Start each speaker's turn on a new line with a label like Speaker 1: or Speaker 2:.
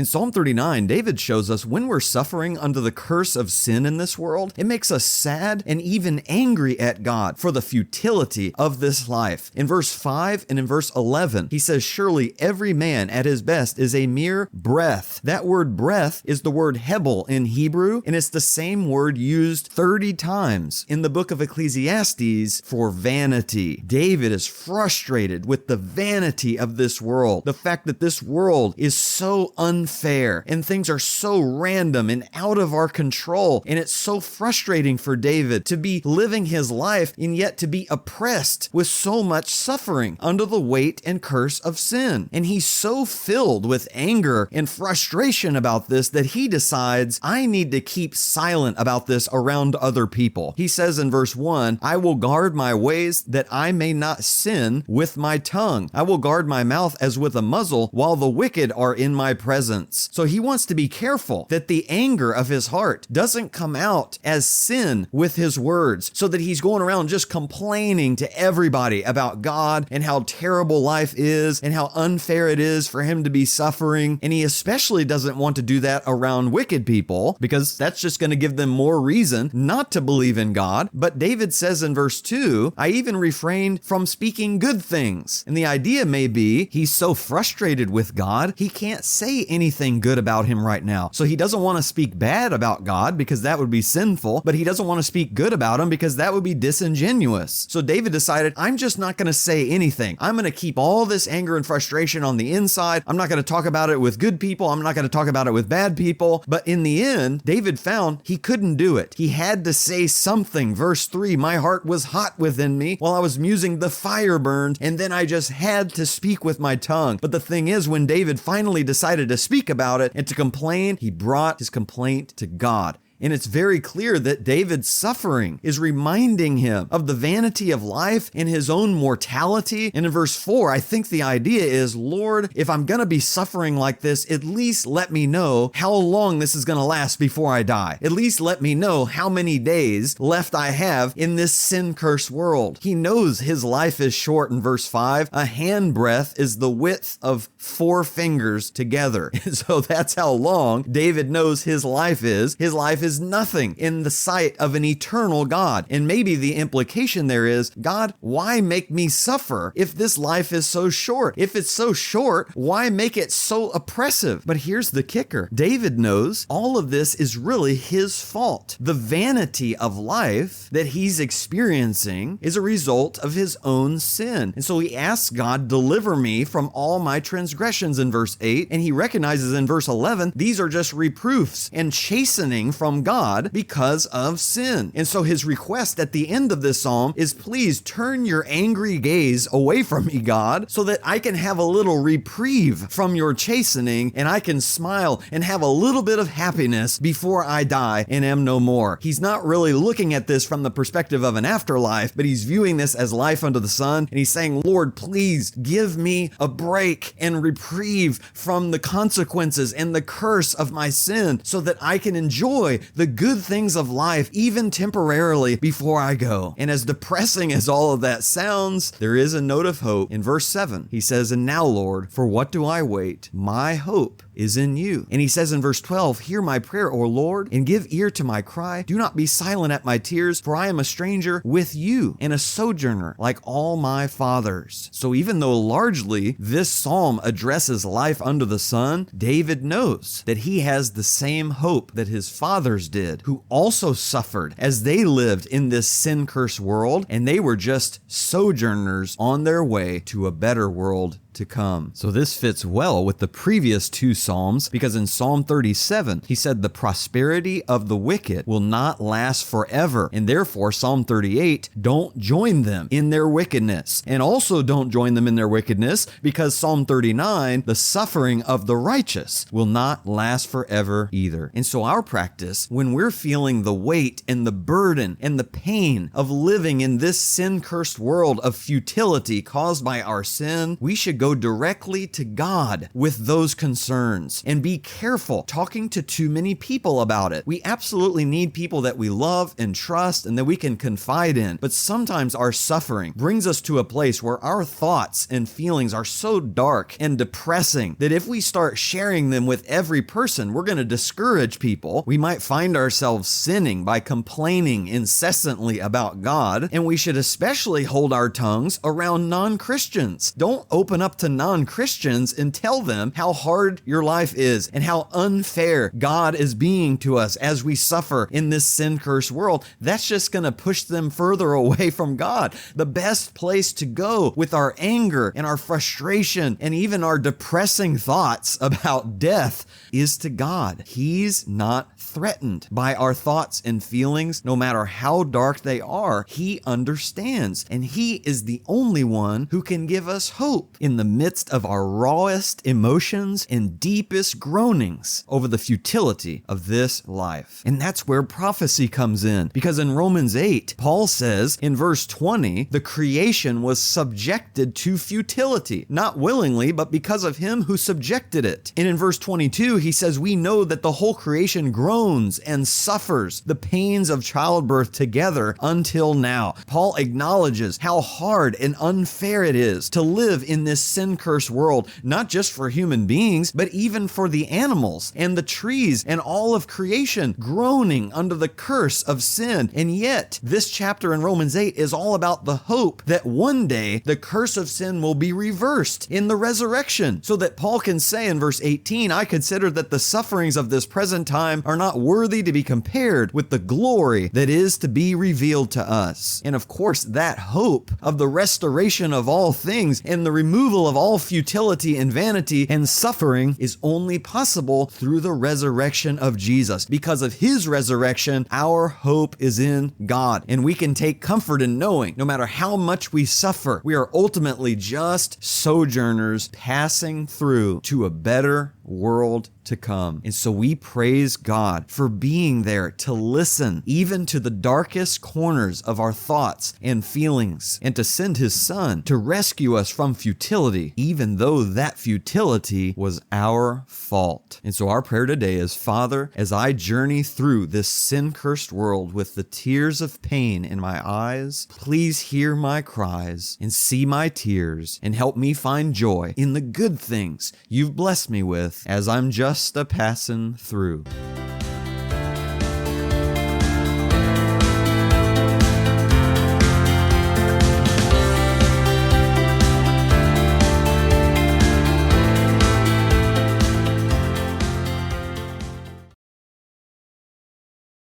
Speaker 1: In Psalm 39, David shows us when we're suffering under the curse of sin in this world, it makes us sad and even angry at God for the futility of this life. In verse 5 and in verse 11, he says, surely every man at his best is a mere breath. That word breath is the word hebel in Hebrew, and it's the same word used 30 times in the book of Ecclesiastes for vanity. David is frustrated with the vanity of this world, the fact that this world is so unfair and things are so random and out of our control, and it's so frustrating for David to be living his life and yet to be oppressed with so much suffering under the weight and curse of sin. And he's so filled with anger and frustration about this that he decides, I need to keep silent about this around other people. He says in verse 1, I will guard my ways that I may not sin with my tongue. I will guard my mouth as with a muzzle while the wicked are in my presence. So he wants to be careful that the anger of his heart doesn't come out as sin with his words, so that he's going around just complaining to everybody about God and how terrible life is and how unfair it is for him to be suffering. And he especially doesn't want to do that around wicked people, because that's just going to give them more reason not to believe in God. But David says in verse 2, I even refrained from speaking good things. And the idea may be he's so frustrated with God, he can't say anything good about him right now. So he doesn't want to speak bad about God because that would be sinful, but he doesn't want to speak good about him because that would be disingenuous. So David decided, I'm just not going to say anything. I'm going to keep all this anger and frustration on the inside. I'm not going to talk about it with good people. I'm not going to talk about it with bad people. But in the end, David found he couldn't do it. He had to say something. Verse 3, my heart was hot within me while I was musing, the fire burned, and then I just had to speak with my tongue. But the thing is, when David finally decided to speak about it and to complain, he brought his complaint to God. And it's very clear that David's suffering is reminding him of the vanity of life and his own mortality. And in verse 4, I think the idea is, Lord, if I'm going to be suffering like this, at least let me know how long this is going to last before I die. At least let me know how many days left I have in this sin-cursed world. He knows his life is short in verse 5. A handbreadth is the width of 4 fingers together. And so that's how long David knows his life is. His life is nothing in the sight of an eternal God. And maybe the implication there is, God, why make me suffer if this life is so short? If it's so short, why make it so oppressive? But here's the kicker. David knows all of this is really his fault. The vanity of life that he's experiencing is a result of his own sin. And so he asks God, deliver me from all my transgressions in verse 8. And he recognizes in verse 11, these are just reproofs and chastening from God because of sin. And so his request at the end of this psalm is, please turn your angry gaze away from me, God, so that I can have a little reprieve from your chastening and I can smile and have a little bit of happiness before I die and am no more. He's not really looking at this from the perspective of an afterlife, but he's viewing this as life under the sun. And he's saying, Lord, please give me a break and reprieve from the consequences and the curse of my sin so that I can enjoy the good things of life, even temporarily, before I go. And as depressing as all of that sounds, there is a note of hope. In verse 7, he says, and now, Lord, for what do I wait? My hope is in you. And he says in verse 12, hear my prayer, O Lord, and give ear to my cry. Do not be silent at my tears, for I am a stranger with you and a sojourner like all my fathers. So even though largely this psalm addresses life under the sun, David knows that he has the same hope that his fathers did, who also suffered as they lived in this sin-cursed world, and they were just sojourners on their way to a better world to come. So this fits well with the previous 2 Psalms, because in Psalm 37, he said the prosperity of the wicked will not last forever. And therefore, Psalm 38, don't join them in their wickedness. And also don't join them in their wickedness, because Psalm 39, the suffering of the righteous will not last forever either. And so our practice, when we're feeling the weight and the burden and the pain of living in this sin-cursed world of futility caused by our sin, we should go go directly to God with those concerns and be careful talking to too many people about it. We absolutely need people that we love and trust and that we can confide in, but sometimes our suffering brings us to a place where our thoughts and feelings are so dark and depressing that if we start sharing them with every person, we're going to discourage people. We might find ourselves sinning by complaining incessantly about God, and we should especially hold our tongues around non-Christians. Don't open up to non-Christians and tell them how hard your life is and how unfair God is being to us as we suffer in this sin-cursed world. That's just going to push them further away from God. The best place to go with our anger and our frustration and even our depressing thoughts about death is to God. He's not threatened by our thoughts and feelings, no matter how dark they are. He understands, and He is the only one who can give us hope in the midst of our rawest emotions and deepest groanings over the futility of this life. And that's where prophecy comes in, because in Romans 8, Paul says in verse 20, the creation was subjected to futility, not willingly, but because of Him who subjected it. And in verse 22, he says, we know that the whole creation groans and suffers the pains of childbirth together until now. Paul acknowledges how hard and unfair it is to live in this sin-cursed world, not just for human beings, but even for the animals and the trees and all of creation groaning under the curse of sin. And yet, this chapter in Romans 8 is all about the hope that one day the curse of sin will be reversed in the resurrection, so that Paul can say in verse 18, I consider that the sufferings of this present time are not worthy to be compared with the glory that is to be revealed to us. And of course, that hope of the restoration of all things and the removal of all futility and vanity and suffering is only possible through the resurrection of Jesus. Because of His resurrection, our hope is in God. And we can take comfort in knowing no matter how much we suffer, we are ultimately just sojourners passing through to a better world to come. And so we praise God for being there to listen even to the darkest corners of our thoughts and feelings, and to send His Son to rescue us from futility, even though that futility was our fault. And so our prayer today is, Father, as I journey through this sin-cursed world with the tears of pain in my eyes, please hear my cries and see my tears and help me find joy in the good things You've blessed me with as I'm just a passing through.